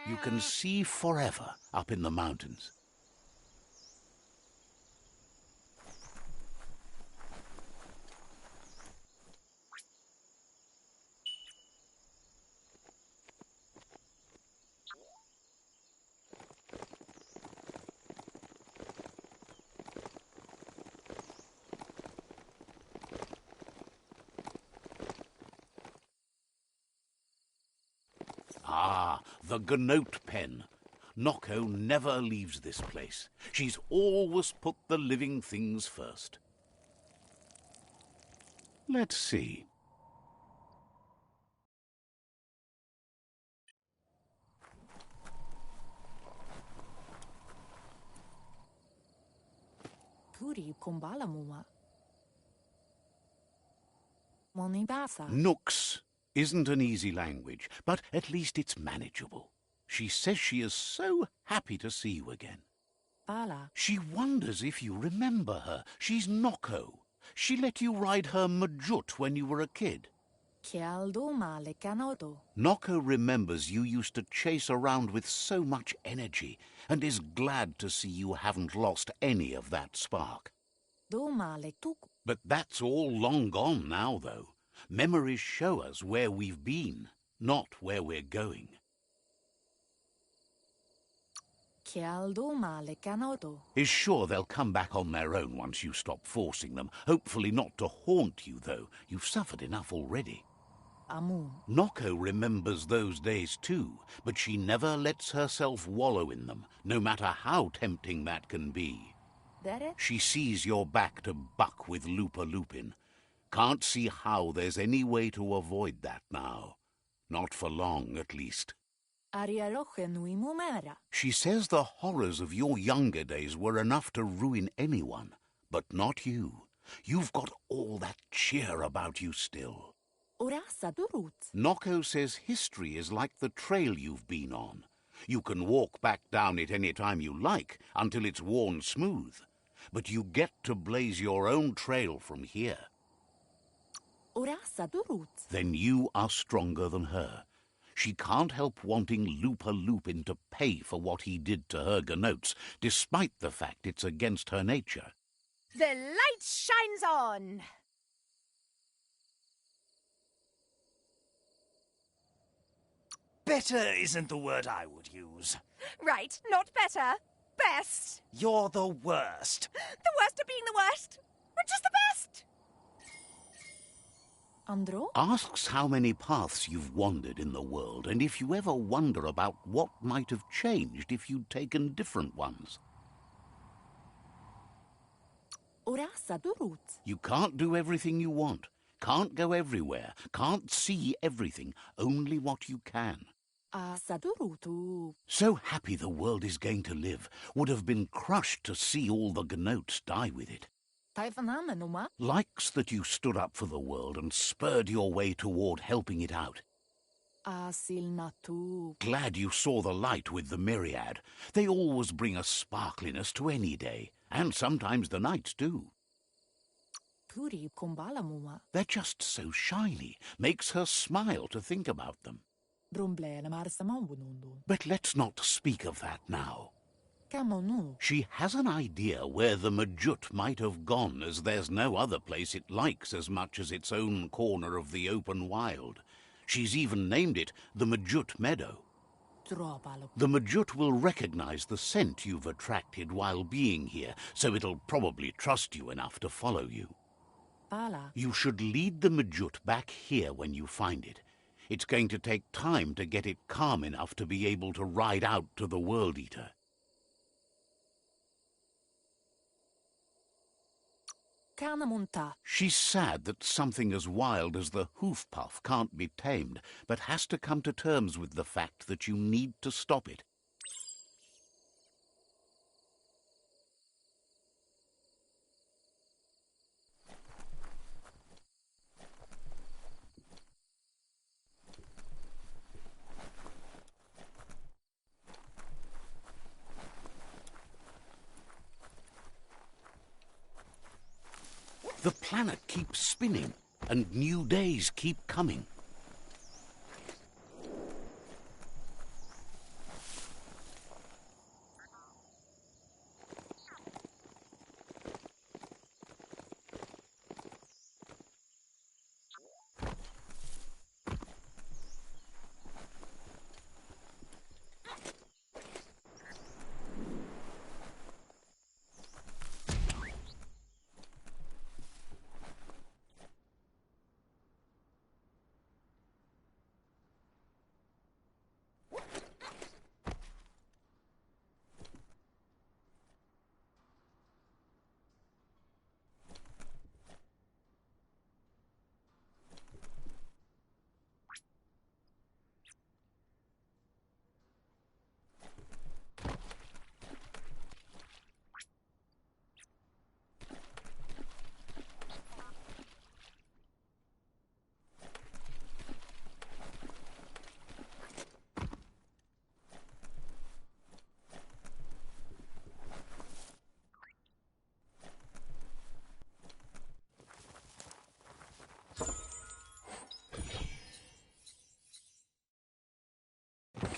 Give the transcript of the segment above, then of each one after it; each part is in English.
You can see forever up in the mountains. Ah, the Gnote pen. Noko never leaves this place. She's always put the living things first. Let's see. Puri kumbala muma. Monibasa. Nooks isn't an easy language, but at least it's manageable. She says she is so happy to see you again. Bala. She wonders if you remember her. She's Noko. She let you ride her Majut when you were a kid. Kialdo male canoto. Noko remembers you used to chase around with so much energy and is glad to see you haven't lost any of that spark. Do male tuku. But that's all long gone now, though. Memories show us where we've been, not where we're going. Kialdo male canoto. Is sure they'll come back on their own once you stop forcing them. Hopefully not to haunt you, though. You've suffered enough already. Amun. Noko remembers those days too, but she never lets herself wallow in them, no matter how tempting that can be. Dere? She sees you're back to buck with Lupa Lupin. Can't see how there's any way to avoid that now. Not for long, at least. Ariaroche nui mumera. She says the horrors of your younger days were enough to ruin anyone, but not you. You've got all that cheer about you still. Orasa durut. Noko says history is like the trail you've been on. You can walk back down it any time you like, until it's worn smooth. But you get to blaze your own trail from here. Orasa durut. Then you are stronger than her. She can't help wanting Lupa Lupin to pay for what he did to her Gnotes, despite the fact it's against her nature. The light shines on! Better isn't the word I would use. Right, not better. Best. You're the worst. The worst of being the worst. We're just the best. Andro? Asks how many paths you've wandered in the world, and if you ever wonder about what might have changed if you'd taken different ones. Orasa durut. You can't do everything you want, can't go everywhere, can't see everything, only what you can. Asa durutu. So happy the world is going to live, would have been crushed to see all the Gnotes die with it. Taifanamenuma. Likes that you stood up for the world and spurred your way toward helping it out. Asil natu. Glad you saw the light with the myriad. They always bring a sparkliness to any day, and sometimes the nights too. Puri kumbala muma. They're just so shiny, makes her smile to think about them. Brumblene marsamambunundu. But let's not speak of that now. Kamonu. She has an idea where the Majut might have gone, as there's no other place it likes as much as its own corner of the open wild. She's even named it the Majut Meadow. Tropalo. The Majut will recognize the scent you've attracted while being here, so it'll probably trust you enough to follow you. Bala. You should lead the Majut back here when you find it. It's going to take time to get it calm enough to be able to ride out to the World Eater. Kanamunta. She's sad that something as wild as the hoof puff can't be tamed, but has to come to terms with the fact that you need to stop it. The planet keeps spinning, and new days keep coming.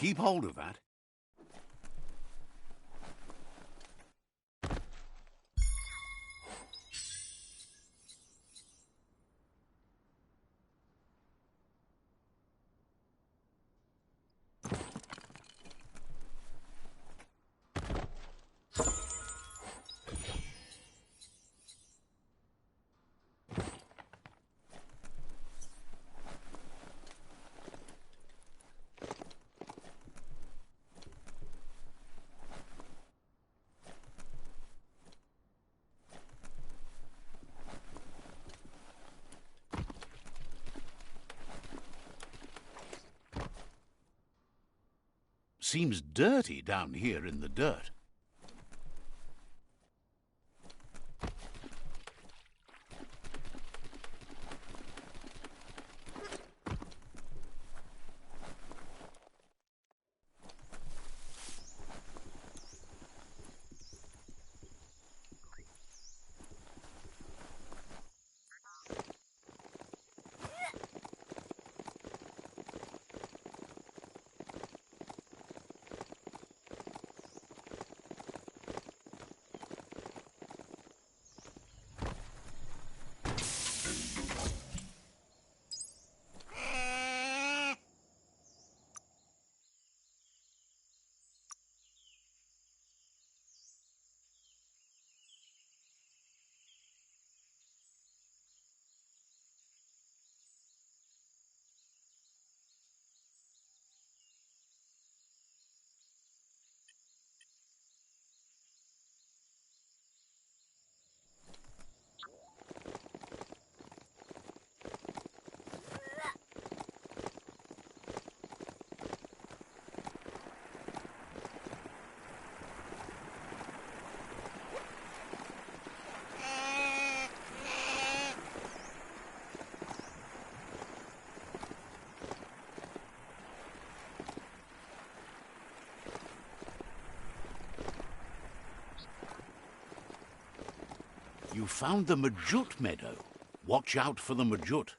Keep hold of that. Seems dirty down here in the dirt. You found the Majut meadow. Watch out for the Majut.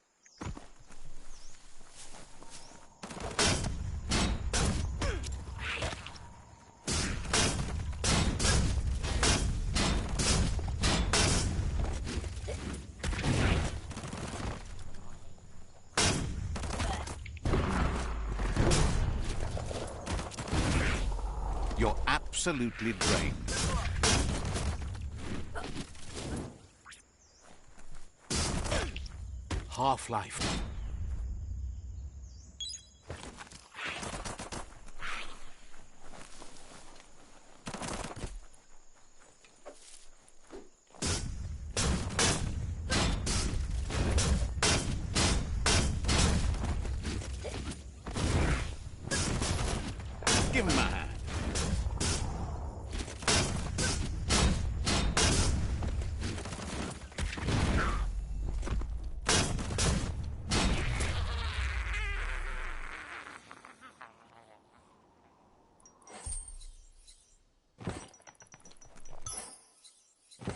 You're absolutely drained. Half-life. Give him a hand.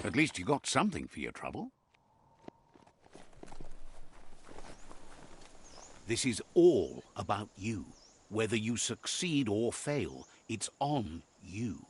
At least you got something for your trouble. This is all about you. Whether you succeed or fail, it's on you.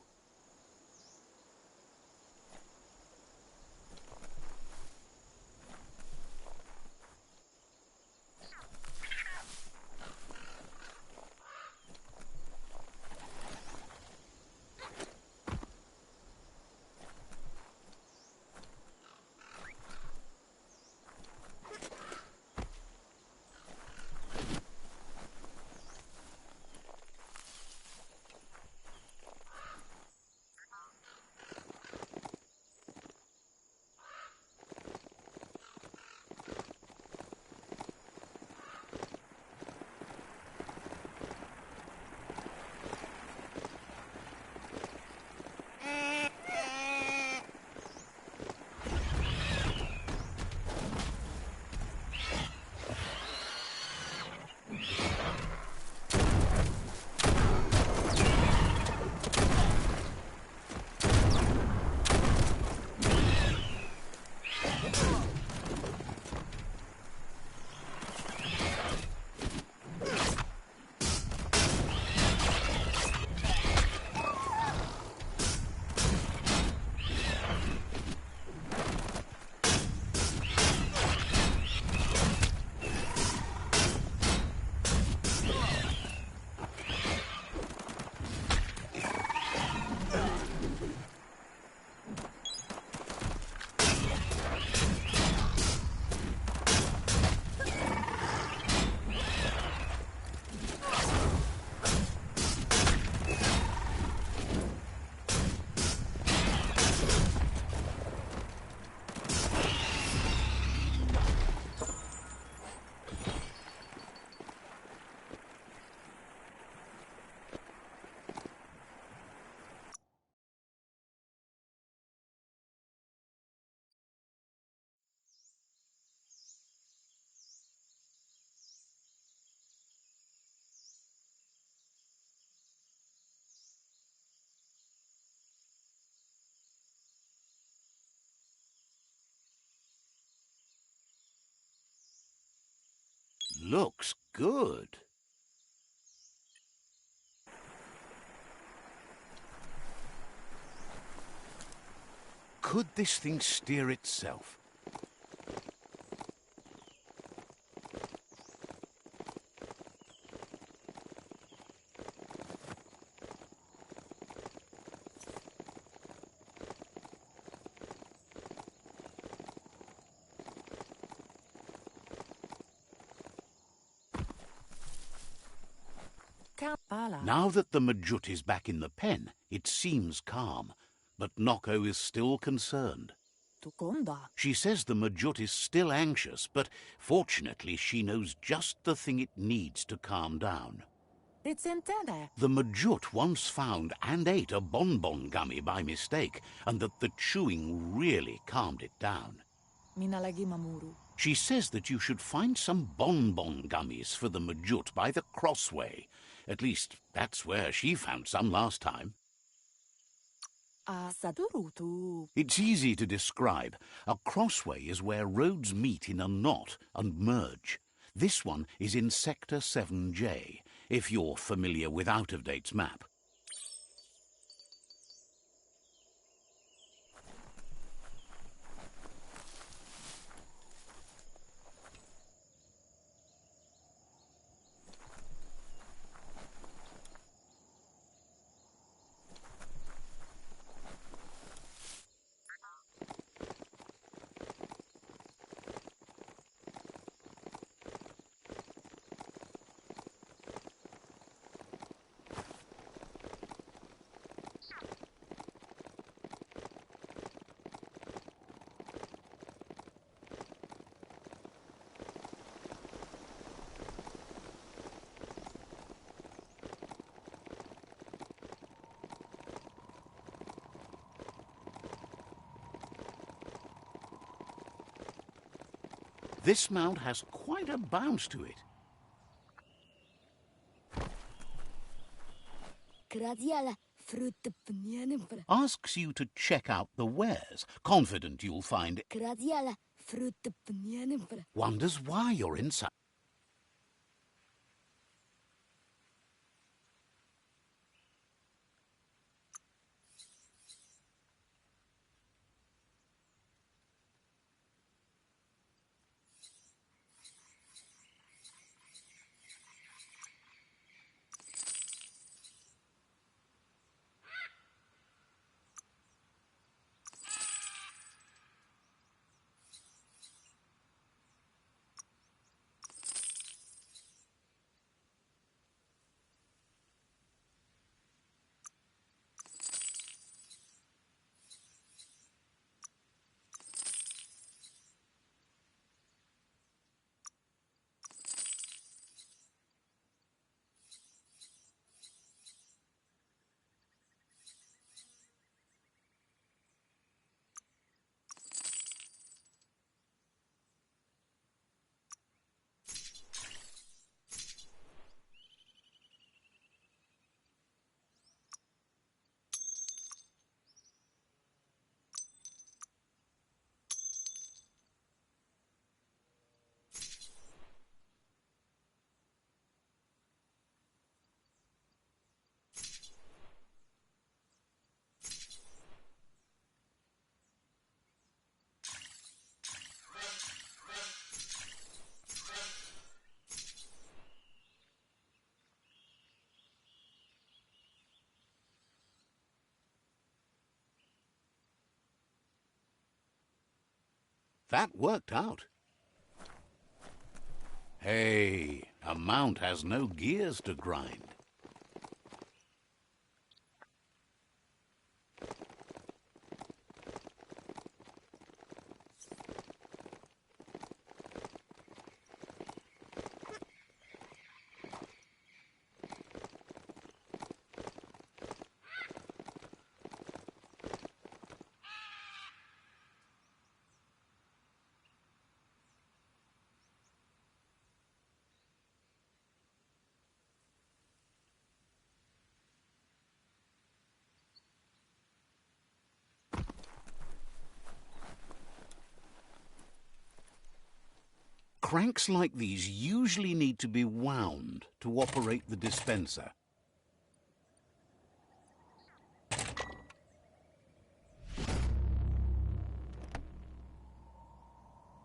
looks good. Could this thing steer itself? Pala. Now that the Majut is back in the pen, it seems calm, but Noko is still concerned. Tukonda. She says the Majut is still anxious, but fortunately she knows just the thing it needs to calm down. Ritsentende. The Majut once found and ate a bonbon gummy by mistake, and that the chewing really calmed it down. Minalagi mamuru. She says that you should find some bonbon gummies for the Majut by the crossway. At least, that's where she found some last time. Sadurutu. It's easy to describe. A crossway is where roads meet in a knot and merge. This one is in Sector 7J, if you're familiar with Out-of-Date's map. This mount has quite a bounce to it. Asks you to check out the wares, confident you'll find it. Wonders why you're inside. That worked out. Hey, a mount has no gears to grind. Cranks like these usually need to be wound to operate the dispenser.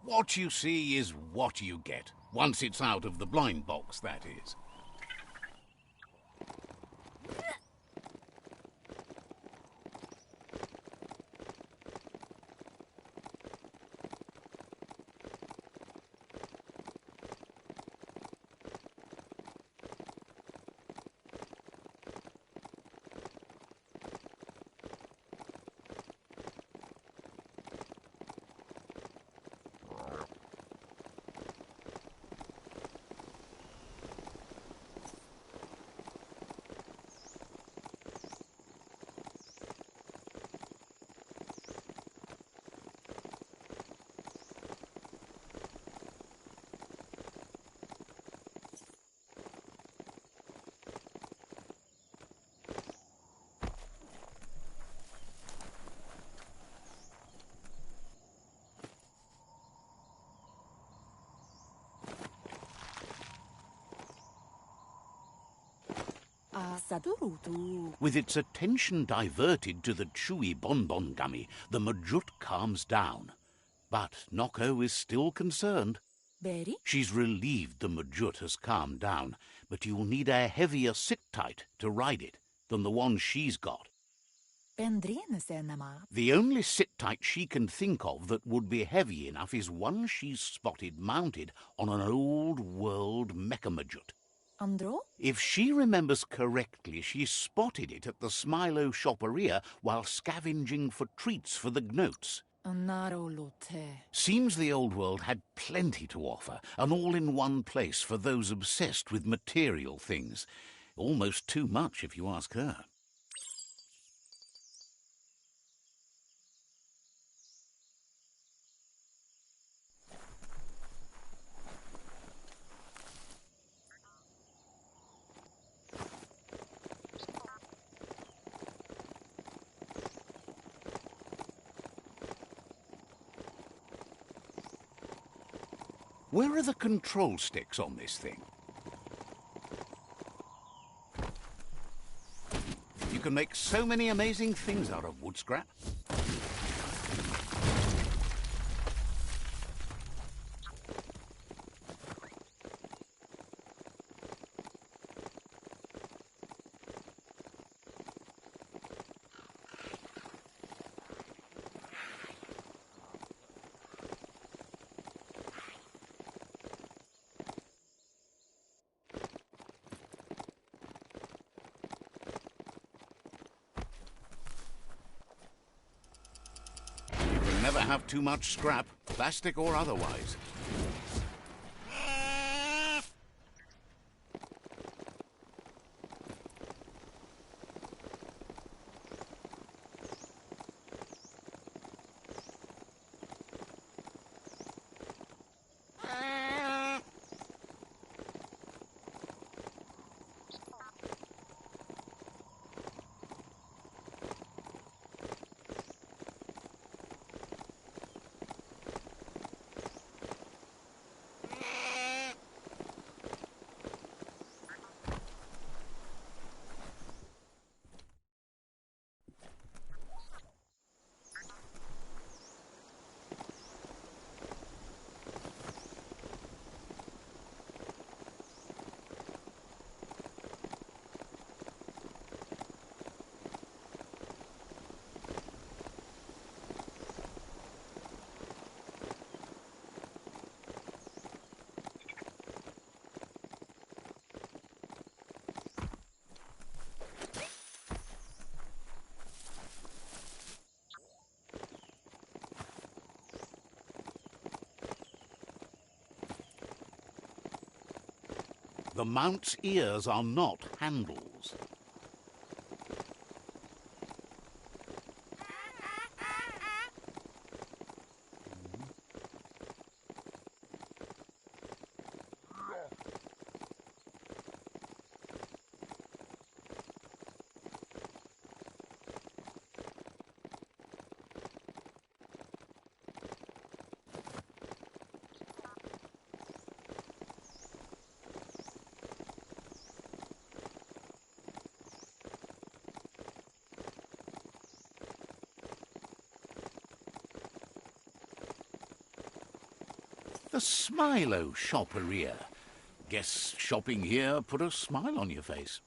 What you see is what you get, once it's out of the blind box, that is. Sadurutu. With its attention diverted to the chewy bonbon gummy, the Majut calms down. But Noko is still concerned. Berry? She's relieved the Majut has calmed down, but you'll need a heavier sit-tight to ride it than the one she's got. Pendrine senama. The only sit-tight she can think of that would be heavy enough is one she's spotted mounted on an old-world mecha-Majut. Andro? If she remembers correctly, she spotted it at the Smilo Shopperia while scavenging for treats for the gnotes. Narolote. Seems the old world had plenty to offer, and all in one place for those obsessed with material things. Almost too much, if you ask her. Where are the control sticks on this thing? You can make so many amazing things out of wood scrap. Never have too much scrap, plastic or otherwise. The mount's ears are not handles. The Smilo Shopperia. Guess shopping here put a smile on your face.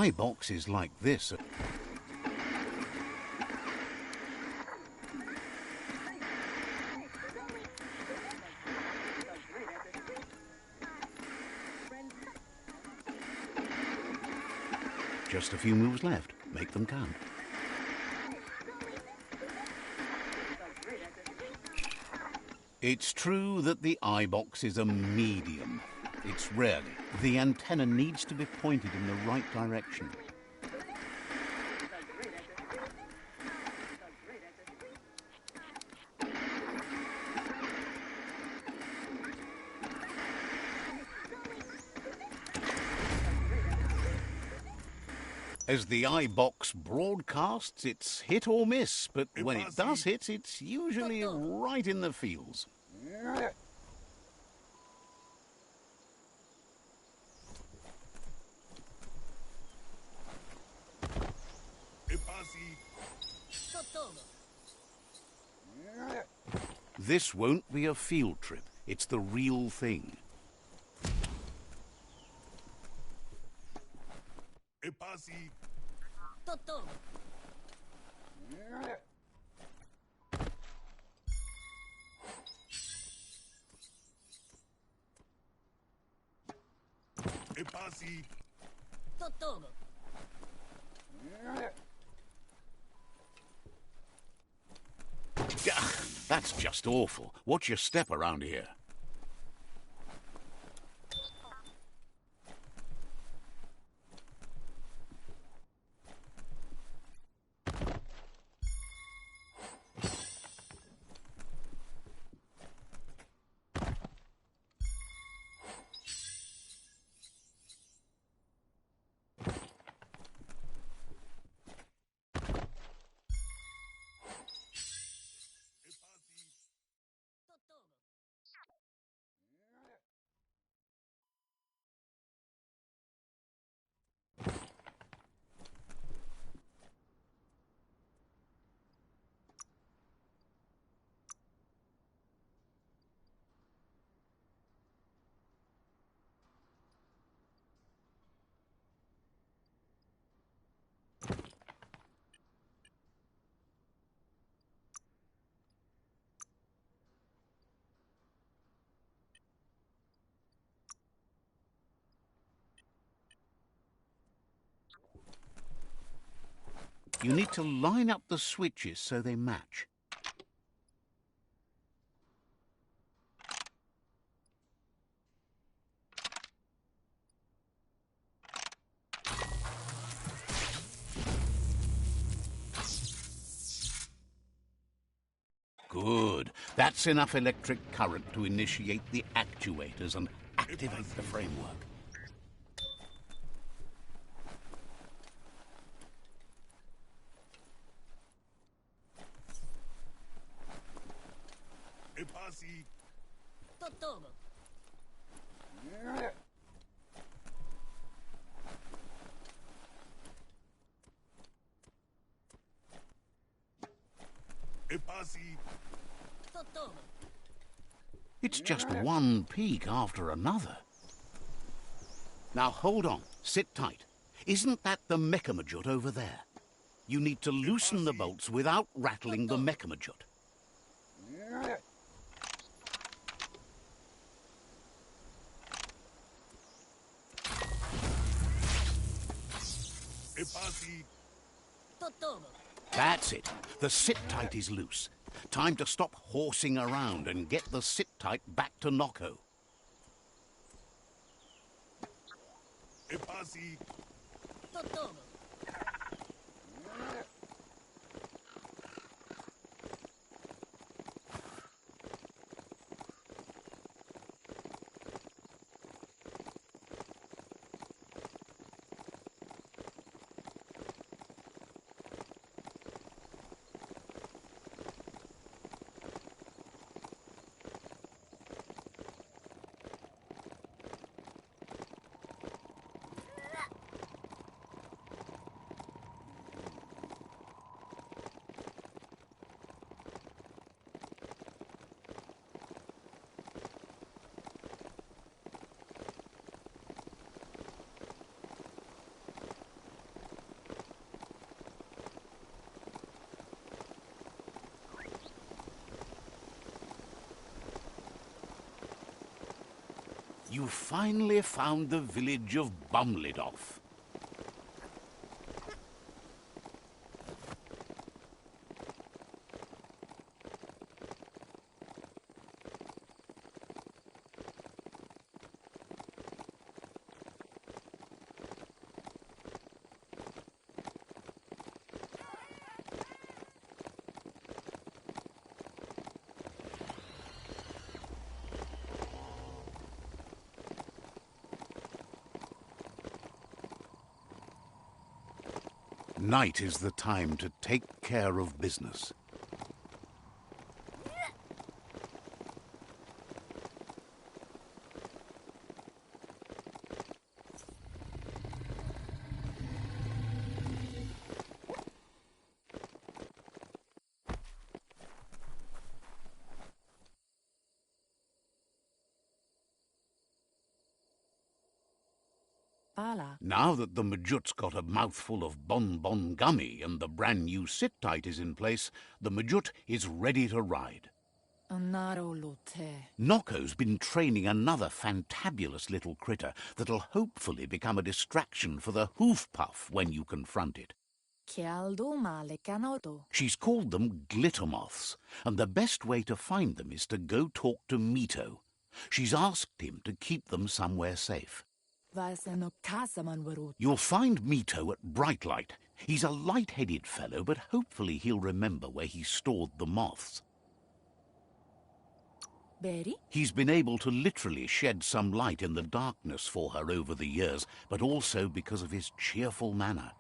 iBoxes like this. Just a few moves left. Make them count. It's true that the iBox is a medium. It's rarely. The antenna needs to be pointed in the right direction. As the iBox broadcasts, it's hit or miss, but when it does hit, it's usually right in the feels. This won't be a field trip. It's the real thing. That's just awful. Watch your step around here. You need to line up the switches so they match. Good. That's enough electric current to initiate the actuators and activate the framework. It's just one peak after another. Now hold on, sit tight. Isn't that the Mechamajut over there? You need to loosen the bolts without rattling the Mechamajut. That's it. The sit-tight is loose. Time to stop horsing around and get the sit-tight back to Noko. You finally found the village of Bumlidoff. Night is the time to take care of business. Pala. Now that the Majut's got a mouthful of bonbon gummy and the brand new sit-tight is in place, the Majut is ready to ride. Naro lote. Noko's been training another fantabulous little critter that'll hopefully become a distraction for the hoof puff when you confront it. Chialdo male canoto. She's called them glitter moths, and the best way to find them is to go talk to Mito. She's asked him to keep them somewhere safe. Vaiseno kasaman varut. You'll find Mito at Bright Light. He's a light-headed fellow, but hopefully he'll remember where he stored the moths. Berry? He's been able to literally shed some light in the darkness for her over the years, but also because of his cheerful manner.